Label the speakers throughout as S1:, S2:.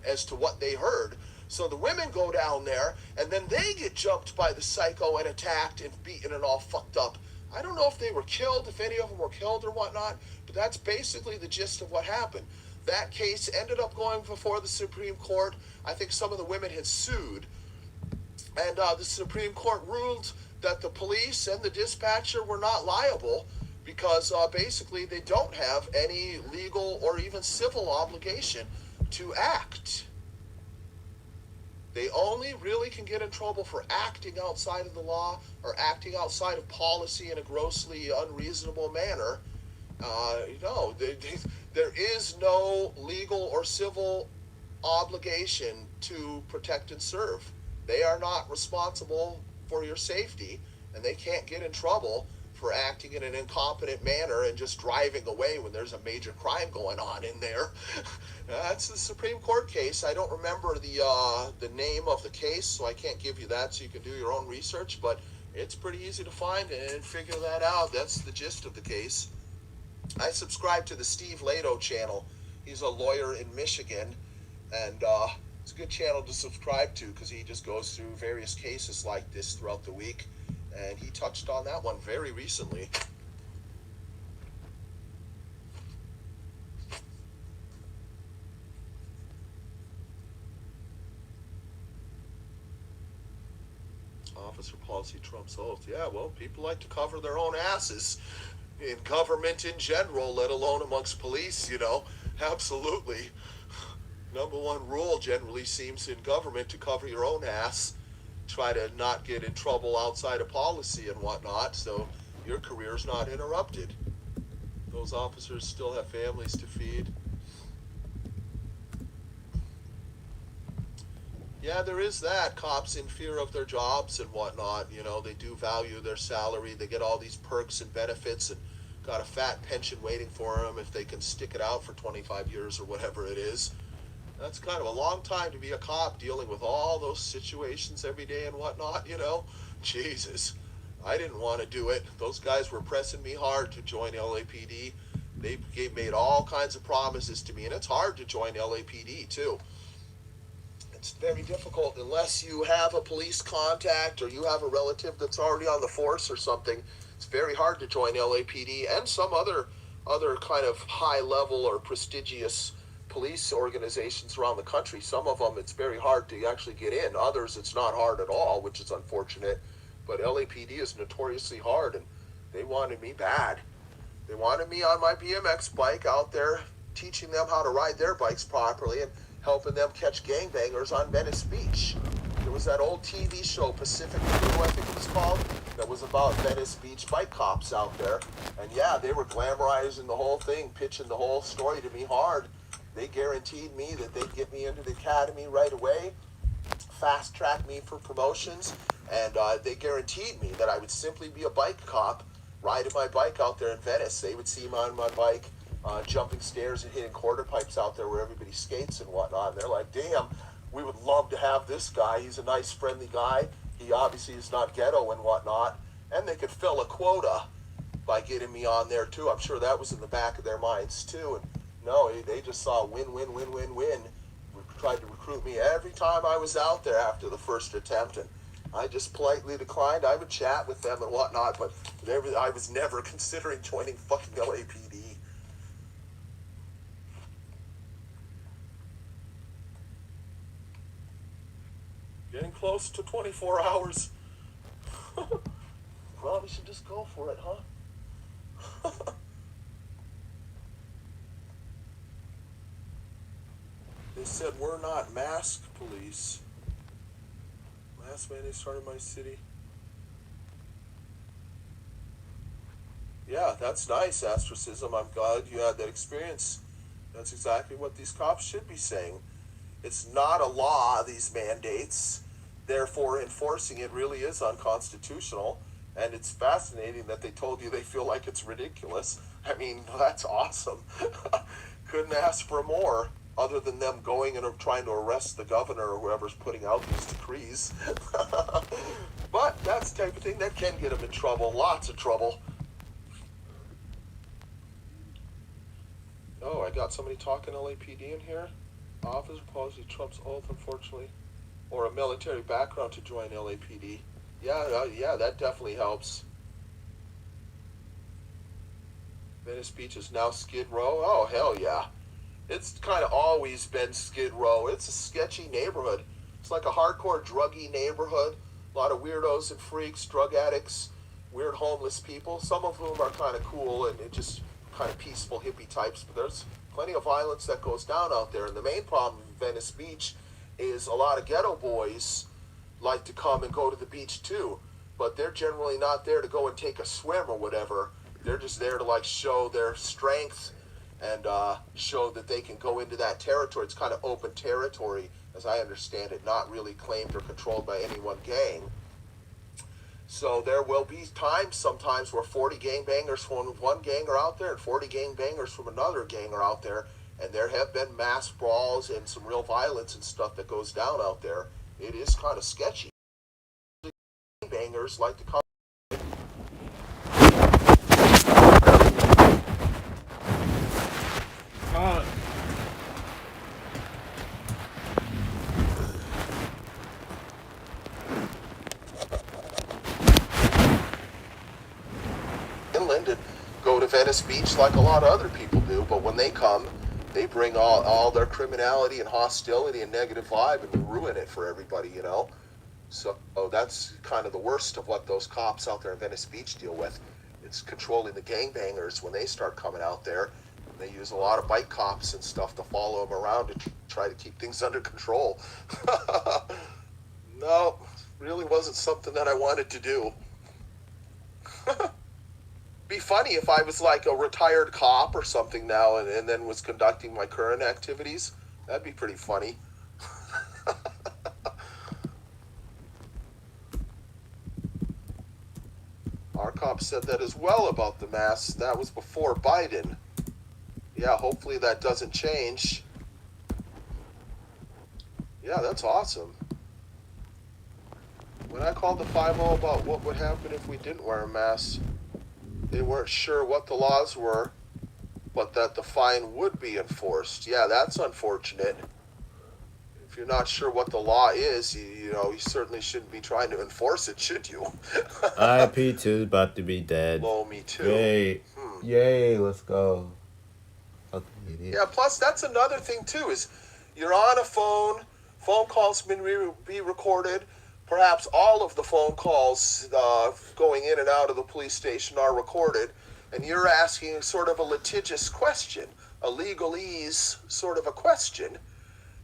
S1: as to what they heard. So the women go down there, and then they get jumped by the psycho and attacked and beaten and all fucked up. I don't know if they were killed, if any of them were killed or whatnot, but that's basically the gist of what happened. That case ended up going before the Supreme Court. I think some of the women had sued, and the Supreme Court ruled that the police and the dispatcher were not liable because basically they don't have any legal or even civil obligation to act. They only really can get in trouble for acting outside of the law or acting outside of policy in a grossly unreasonable manner. There is no legal or civil obligation to protect and serve. They are not responsible for your safety, and they can't get in trouble for acting in an incompetent manner and just driving away when there's a major crime going on in there. That's the Supreme Court case. I don't remember the name of the case, so I can't give you that, so you can do your own research, but it's pretty easy to find and figure that out. That's the gist of the case. I subscribe to the Steve Lado channel. He's a lawyer in Michigan, and it's a good channel to subscribe to because he just goes through various cases like this throughout the week, and he touched on that one very recently. Officer policy trumps oath. Yeah, well, people like to cover their own asses in government in general, let alone amongst police, Absolutely. Number one rule generally seems in government to cover your own ass, try to not get in trouble outside of policy and whatnot, so your career's not interrupted. Those officers still have families to feed. Yeah, there is that. Cops in fear of their jobs and whatnot, they do value their salary. They get all these perks and benefits and got a fat pension waiting for them if they can stick it out for 25 years or whatever it is. That's kind of a long time to be a cop dealing with all those situations every day and whatnot, Jesus. I didn't want to do it. Those guys were pressing me hard to join LAPD. They made all kinds of promises to me, and it's hard to join LAPD too. It's very difficult unless you have a police contact or you have a relative that's already on the force or something. It's very hard to join LAPD and some other kind of high level or prestigious police organizations around the country. Some of them it's very hard to actually get in. Others it's not hard at all, which is unfortunate. But LAPD is notoriously hard, and they wanted me bad. They wanted me on my BMX bike out there teaching them how to ride their bikes properly and helping them catch gangbangers on Venice Beach. There was that old TV show, Pacific Blue, I think it was called, that was about Venice Beach bike cops out there. And yeah, they were glamorizing the whole thing, pitching the whole story to me hard. They guaranteed me that they'd get me into the academy right away, fast-track me for promotions, and they guaranteed me that I would simply be a bike cop, riding my bike out there in Venice. They would see me on my bike, jumping stairs and hitting quarter pipes out there where everybody skates and whatnot. And they're like, damn, we would love to have this guy. He's a nice, friendly guy. He obviously is not ghetto and whatnot. And they could fill a quota by getting me on there, too. I'm sure that was in the back of their minds, too. And no, they just saw win, win, win, win, win. Tried to recruit me every time I was out there after the first attempt, and I just politely declined. I would chat with them and whatnot, but I was never considering joining fucking LAPD. Getting close to 24 hours. Probably should just go for it, huh? They said we're not mask police. Mask mandate started in my city. Yeah, that's nice, Astracism. I'm glad you had that experience. That's exactly what these cops should be saying. It's not a law, these mandates. Therefore, enforcing it really is unconstitutional. And it's fascinating that they told you they feel like it's ridiculous. I mean, that's awesome. Couldn't ask for more, other than them going and trying to arrest the governor or whoever's putting out these decrees. But that's the type of thing that can get them in trouble, lots of trouble. Oh, I got somebody talking LAPD in here? Officer policy trumps oath, unfortunately, or a military background to join LAPD. Yeah, that definitely helps. Venice Beach is now Skid Row. Oh, hell yeah. It's kind of always been Skid Row. It's a sketchy neighborhood. It's like a hardcore druggy neighborhood. A lot of weirdos and freaks, drug addicts, weird homeless people. Some of whom are kind of cool and just kind of peaceful hippie types. But there's plenty of violence that goes down out there. And the main problem in Venice Beach is a lot of ghetto boys like to come and go to the beach too. But they're generally not there to go and take a swim or whatever. They're just there to like show their strength and show that they can go into that territory. It's kind of open territory, as I understand it, not really claimed or controlled by any one gang. So there will be times sometimes where 40 gangbangers from one gang are out there and 40 gangbangers from another gang are out there, and there have been mass brawls and some real violence and stuff that goes down out there. It is kind of sketchy. Gangbangers like to come. Inland and go to Venice Beach like a lot of other people do, but when they come, they bring all their criminality and hostility and negative vibe and ruin it for everybody, you know? So that's kind of the worst of what those cops out there in Venice Beach deal with. It's controlling the gangbangers when they start coming out there. They use a lot of bike cops and stuff to follow them around to try to keep things under control. No, really wasn't something that I wanted to do. Be funny if I was like a retired cop or something now and then was conducting my current activities. That'd be pretty funny. Our cop said that as well about the masks. That was before Biden. Yeah, hopefully that doesn't change. Yeah, that's awesome. When I called the 5-0 about what would happen if we didn't wear a mask, they weren't sure what the laws were, but that the fine would be enforced. Yeah, that's unfortunate. If you're not sure what the law is, you know, you certainly shouldn't be trying to enforce it, should you?
S2: IP2 about to be dead.
S1: Well, me too.
S2: Yay. Yay, let's go.
S1: Yeah, plus that's another thing too, is you're on a phone calls can be recorded. Perhaps all of the phone calls going in and out of the police station are recorded, and you're asking sort of a litigious question, a legalese sort of a question.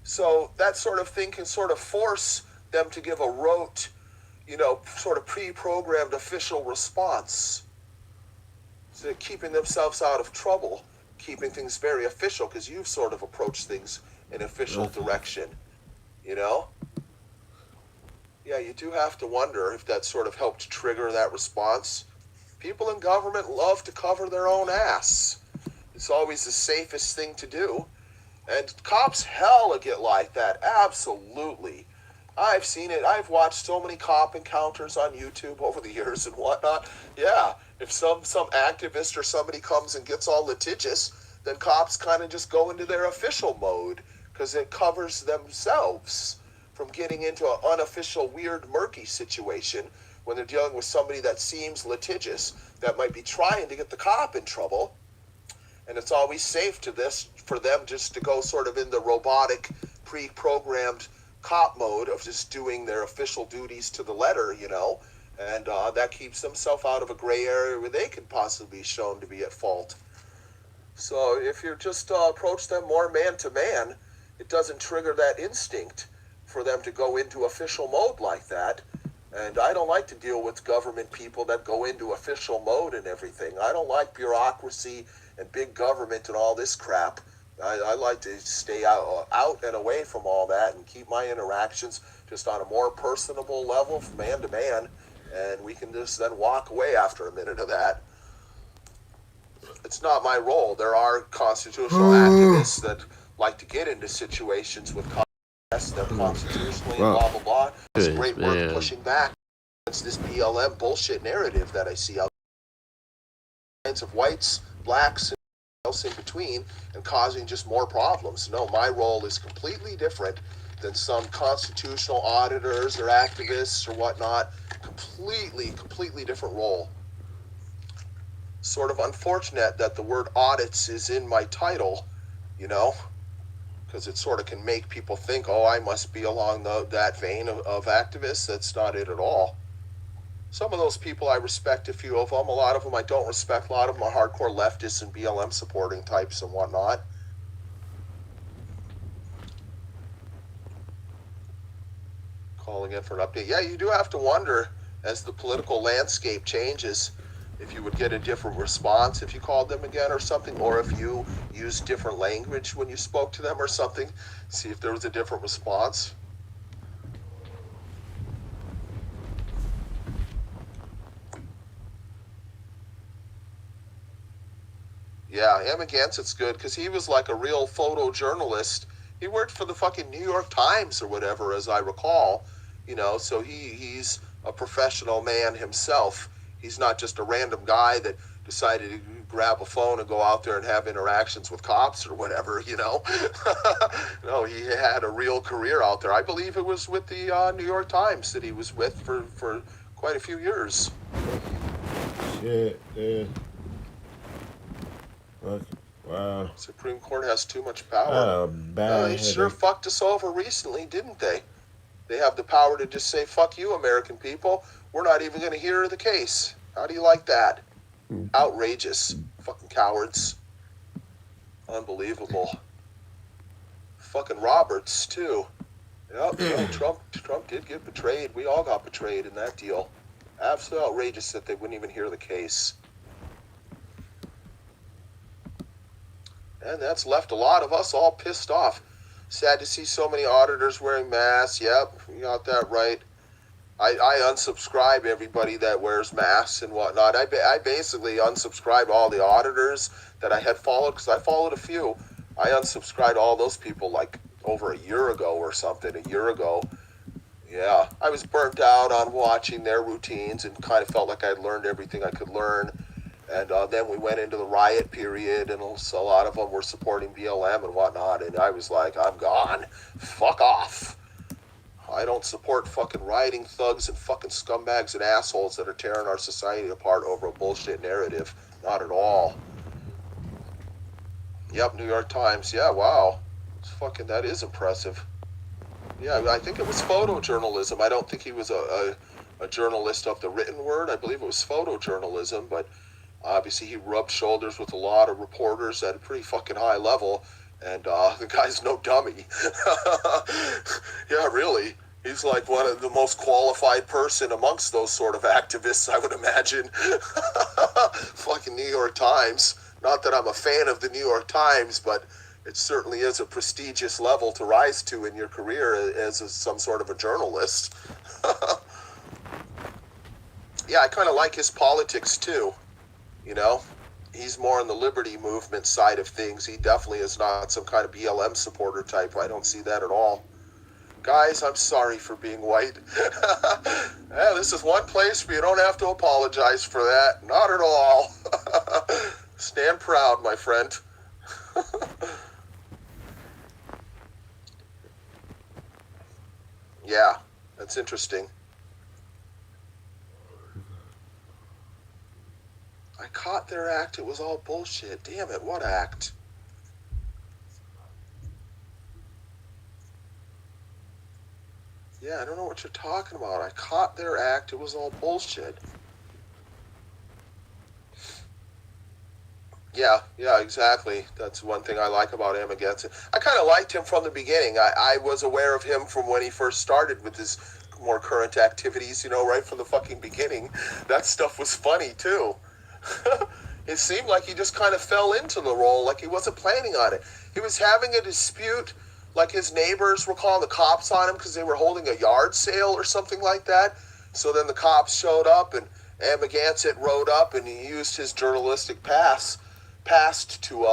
S1: So that sort of thing can sort of force them to give a rote, you know, sort of pre-programmed official response. So keeping themselves out of trouble, keeping things very official, because you've sort of approached things in official direction, you know? Yeah, you do have to wonder if that sort of helped trigger that response. People in government love to cover their own ass. It's always the safest thing to do. And cops hella get like that, absolutely. I've seen it. I've watched so many cop encounters on YouTube over the years and whatnot. Yeah, if some activist or somebody comes and gets all litigious, then cops kind of just go into their official mode because it covers themselves from getting into an unofficial, weird, murky situation when they're dealing with somebody that seems litigious, that might be trying to get the cop in trouble. And it's always safe for them just to go sort of in the robotic, pre-programmed cop mode of just doing their official duties to the letter, you know, and that keeps themselves out of a gray area where they can possibly be shown to be at fault. So if you just approach them more man to man, it doesn't trigger that instinct for them to go into official mode like that. And I don't like to deal with government people that go into official mode and everything. I don't like bureaucracy and big government and all this crap. I like to stay out and away from all that and keep my interactions just on a more personable level from man to man, and we can just then walk away after a minute of that. It's not my role. There are constitutional activists that like to get into situations with them constitutionally and blah, blah, blah. It's great work pushing back against this BLM bullshit narrative that I see out there. Of whites, blacks, else in between and causing just more problems. No, my role is completely different than some constitutional auditors or activists or whatnot. Completely different role. Sort of unfortunate that the word audits is in my title, you know, because it sort of can make people think, oh, I must be along that vein of activists. That's not it at all. Some of those people I respect, a few of them. A lot of them I don't respect. A lot of them are hardcore leftists and BLM supporting types and whatnot. Calling in for an update. Yeah, you do have to wonder, as the political landscape changes, if you would get a different response if you called them again or something, or if you used different language when you spoke to them or something. See if there was a different response. Yeah, M. Against it's good because he was like a real photojournalist. He worked for the fucking New York Times or whatever, as I recall. You know, so he's a professional man himself. He's not just a random guy that decided to grab a phone and go out there and have interactions with cops or whatever, you know. No, he had a real career out there. I believe it was with the New York Times that he was with for quite a few years.
S2: Shit, dude. Look, wow.
S1: Supreme Court has too much power. They sure fucked us over recently, didn't they? They have the power to just say, fuck you, American people. We're not even going to hear the case. How do you like that? Outrageous. Fucking cowards. Unbelievable. Fucking Roberts, too. Yep, Trump did get betrayed. We all got betrayed in that deal. Absolutely outrageous that they wouldn't even hear the case. And that's left a lot of us all pissed off. Sad to see so many auditors wearing masks. Yep, you got that right. I unsubscribe everybody that wears masks and whatnot. I basically unsubscribed all the auditors that I had followed, because I followed a few. I unsubscribed all those people like over a year ago or something, a year ago. Yeah, I was burnt out on watching their routines and kind of felt like I'd learned everything I could learn. And then we went into the riot period, and a lot of them were supporting BLM and whatnot, and I was like, I'm gone. Fuck off. I don't support fucking rioting thugs and fucking scumbags and assholes that are tearing our society apart over a bullshit narrative. Not at all. Yep, New York Times. Yeah, wow. That is impressive. Yeah, I think it was photojournalism. I don't think he was a journalist of the written word. I believe it was photojournalism, but obviously he rubbed shoulders with a lot of reporters at a pretty fucking high level, and the guy's no dummy. Yeah, really. He's like one of the most qualified person amongst those sort of activists, I would imagine. Fucking New York Times. Not that I'm a fan of the New York Times, but it certainly is a prestigious level to rise to in your career as some sort of a journalist. Yeah, I kind of like his politics too. You know, he's more on the liberty movement side of things. He definitely is not some kind of BLM supporter type. I don't see that at all. Guys, I'm sorry for being white. Yeah, this is one place where you don't have to apologize for that. Not at all. Stand proud, my friend. Yeah, that's interesting. I caught their act. It was all bullshit. Damn it, what act? Yeah, I don't know what you're talking about. I caught their act. It was all bullshit. Yeah, exactly. That's one thing I like about him against it. I kind of liked him from the beginning. I was aware of him from when he first started with his more current activities, right from the fucking beginning. That stuff was funny, too. It seemed like he just kind of fell into the role, like he wasn't planning on it. He was having a dispute, like his neighbors were calling the cops on him because they were holding a yard sale or something like that. So then the cops showed up, and Amagansett rode up, and he used his journalistic past to,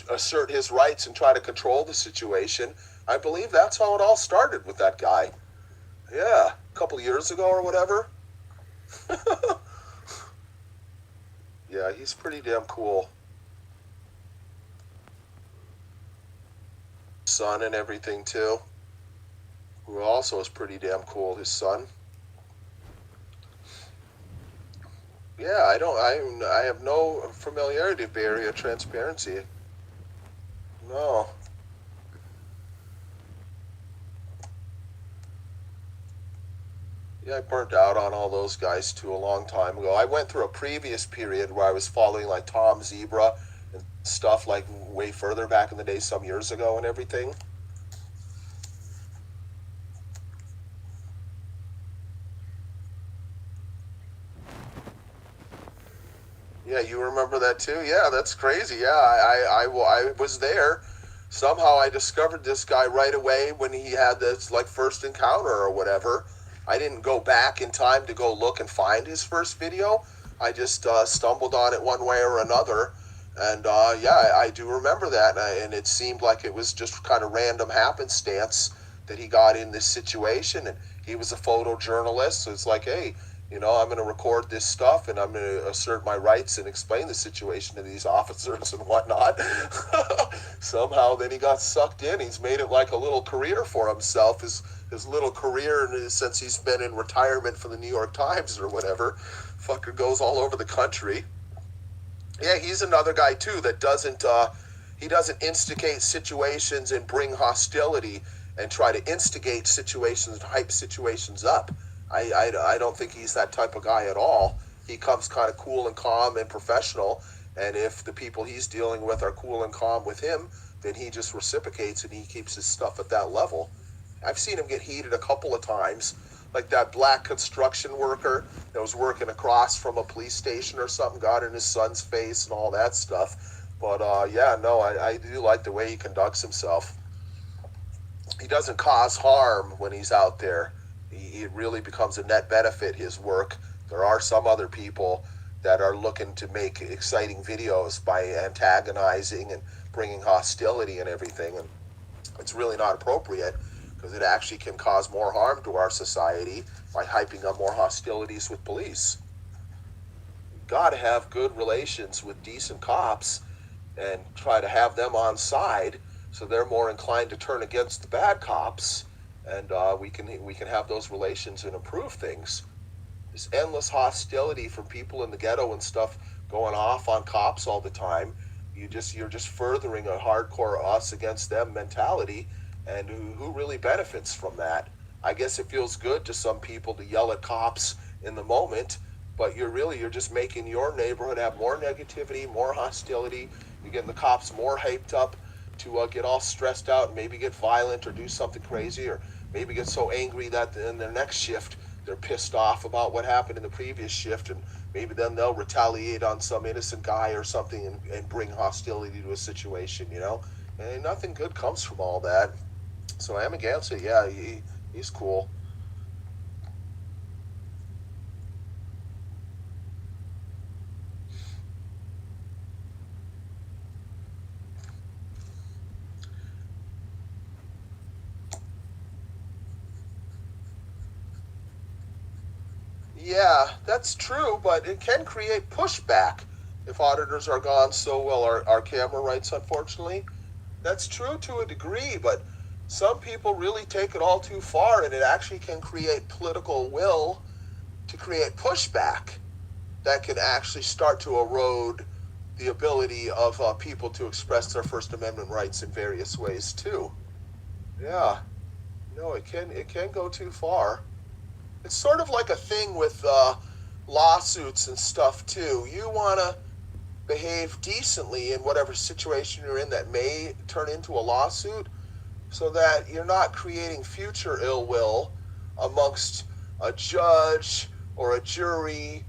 S1: assert his rights and try to control the situation. I believe that's how it all started with that guy. Yeah, a couple years ago or whatever. Yeah, he's pretty damn cool. son and everything too, who also is pretty damn cool, his son. Yeah, I have no familiarity with Bay Area transparency. No. Yeah, I burnt out on all those guys too a long time ago. I went through a previous period where I was following like Tom Zebra and stuff like way further back in the day, some years ago and everything. Yeah, you remember that too? Yeah, that's crazy. Yeah, I was there. Somehow I discovered this guy right away when he had this like first encounter or whatever. I didn't go back in time to go look and find his first video. I just stumbled on it one way or another. And yeah, I do remember that. And it seemed like it was just kind of random happenstance that he got in this situation. And he was a photojournalist. So it's like, hey, I'm going to record this stuff and I'm going to assert my rights and explain the situation to these officers and whatnot. Somehow then he got sucked in. He's made it like a little career for himself, his little career since he's been in retirement for the New York Times or whatever. Fucker goes all over the country. Yeah, he's another guy too that he doesn't instigate situations and bring hostility and try to instigate situations and hype situations up. I don't think he's that type of guy at all. He comes kind of cool and calm and professional, and if the people he's dealing with are cool and calm with him, then he just reciprocates and he keeps his stuff at that level. I've seen him get heated a couple of times, like that black construction worker that was working across from a police station or something, got in his son's face and all that stuff. But yeah, no, I do like the way he conducts himself. He doesn't cause harm when he's out there. It really becomes a net benefit, his work. There are some other people that are looking to make exciting videos by antagonizing and bringing hostility and everything, and it's really not appropriate because it actually can cause more harm to our society by hyping up more hostilities with police. You've got to have good relations with decent cops and try to have them on side so they're more inclined to turn against the bad cops, and we can have those relations and improve things. This endless hostility from people in the ghetto and stuff going off on cops all the time, you're just furthering a hardcore us against them mentality, and who really benefits from that? I guess it feels good to some people to yell at cops in the moment, but you're just making your neighborhood have more negativity, more hostility. You're getting the cops more hyped up to get all stressed out and maybe get violent or do something crazy, or maybe get so angry that in their next shift they're pissed off about what happened in the previous shift, and maybe then they'll retaliate on some innocent guy or something and bring hostility to a situation, And nothing good comes from all that. So Amagansett, yeah, he's cool. Yeah, that's true, but it can create pushback if auditors are gone so well, our camera rights, unfortunately. That's true to a degree, but some people really take it all too far, and it actually can create political will to create pushback that can actually start to erode the ability of people to express their First Amendment rights in various ways too. Yeah, no, it can go too far. It's sort of like a thing with lawsuits and stuff too. You want to behave decently in whatever situation you're in that may turn into a lawsuit, so that you're not creating future ill will amongst a judge or a jury,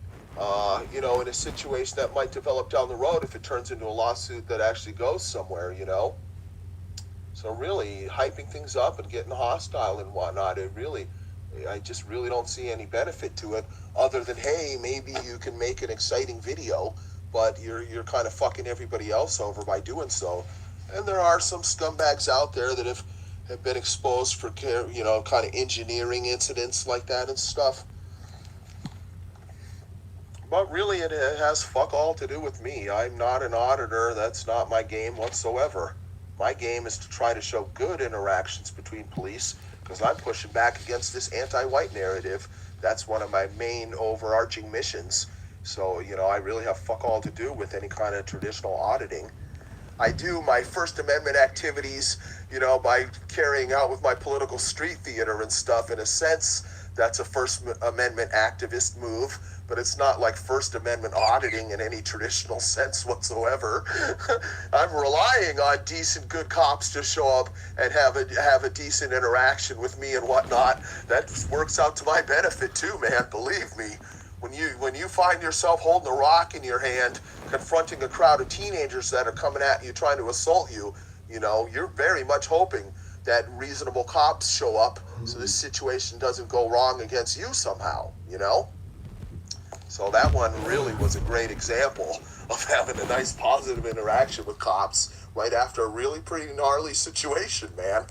S1: in a situation that might develop down the road if it turns into a lawsuit that actually goes somewhere. So really, hyping things up and getting hostile and whatnot, I just really don't see any benefit to it, other than, hey, maybe you can make an exciting video, but you're kind of fucking everybody else over by doing so. And there are some scumbags out there that have been exposed for, kind of engineering incidents like that and stuff. But really, it has fuck all to do with me. I'm not an auditor. That's not my game whatsoever. My game is to try to show good interactions between police, because I'm pushing back against this anti-white narrative. That's one of my main overarching missions. So, I really have fuck all to do with any kind of traditional auditing. I do my First Amendment activities, by carrying out with my political street theater and stuff. In a sense, that's a First Amendment activist move, but it's not like First Amendment auditing in any traditional sense whatsoever. I'm relying on decent, good cops to show up and have a decent interaction with me and whatnot. That works out to my benefit too, man. Believe me. When you find yourself holding a rock in your hand, confronting a crowd of teenagers that are coming at you trying to assault you, you're very much hoping that reasonable cops show up so this situation doesn't go wrong against you somehow, So that one really was a great example of having a nice positive interaction with cops right after a really pretty gnarly situation, man.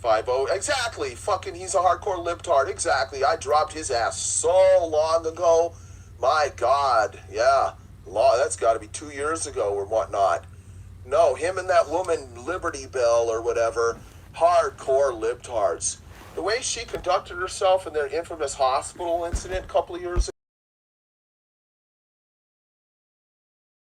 S1: 5-0, exactly. Fucking, he's a hardcore libtard. Exactly. I dropped his ass so long ago. My God, yeah. That's got to be 2 years ago or whatnot. No, him and that woman, Liberty Bell or whatever, hardcore libtards. The way she conducted herself in their infamous hospital incident a couple of years ago.